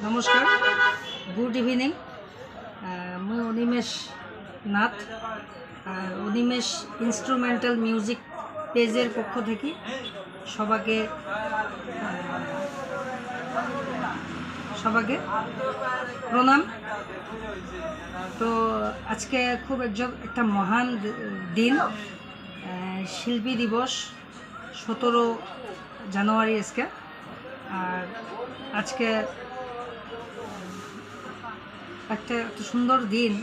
নমস্কার, good evening. মই Animesh Nath, Animesh instrumental music পেজের পক্ষ থেকে সবাইকে প্রণাম। তো আজকে খুব একটা মহান দিন, শিল্পী দিবস 17 জানুয়ারি আজকে। আর আজকে একটা সুন্দর দিন,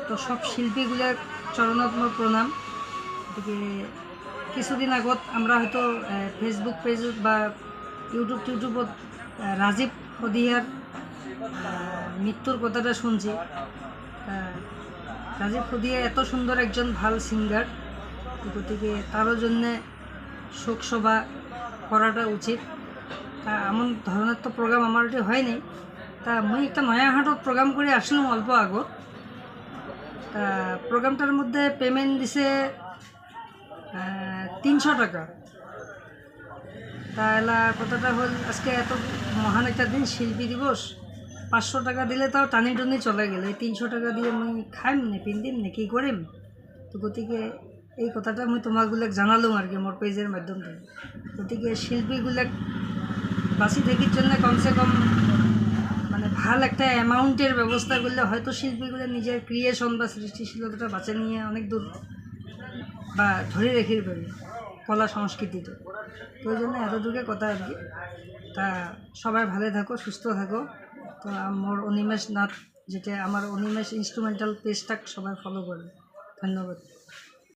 তো সব শিল্পীগুলোর চরণাত্মক প্রণাম। গতিকে কিছুদিন আগত আমরা হয়তো ফেসবুক পেজত বা ইউটিউবত রাজীব ফদিয়ার মৃত্যুর কথাটা শুনছি। রাজীব ফদিয়া এত সুন্দর একজন ভাল সিঙ্গার, গতিকে তারও জন্যে শোকসভা করাটা উচিত। তা এমন ধরনের তো প্রোগ্রাম আমার এটি হয়নি। তা মুই একটা নয়াহাটত প্রোগ্রাম করে আসলাম অল্প আগত। তা প্রোগ্রামটার মধ্যে পেমেন্ট দিছে 300 টাকা। তা এলা কথাটা হল, আজকে এত মহান একটা দিন, শিল্পী দিবস, 500 টাকা দিলে তাও টানি টুনি চলে গেল। এই 300 টাকা দিয়ে মুই খাইম নে পিন্ধিম নে কি করিম? তো গতিকে এই কথাটা মুই তোমাকগুলাক জানালুম আর কি মোর পেজের মাধ্যম থেকে। গতিকে শিল্পীগুলাক বাঁচি থাকির জন্য কমসে কম মানে ভাল একটা অ্যামাউন্টের ব্যবস্থা করলে হয়তো শিল্পীগুলো নিজের ক্রিয়েশন বা সৃষ্টিশীলতাটা বাঁচে নিয়ে অনেক দূর বা ধরে রেখে পারি কলা সংস্কৃতিটা। তো ওই জন্য এতটুকু কথা আর কি। তা সবাই ভালো থাকো, সুস্থ থাকো। তো আমার অনিমেষ নাথ, যেটা আমার অনিমেষ ইনস্ট্রুমেন্টাল পেজটাকে সবাই ফলো করবে। ধন্যবাদ।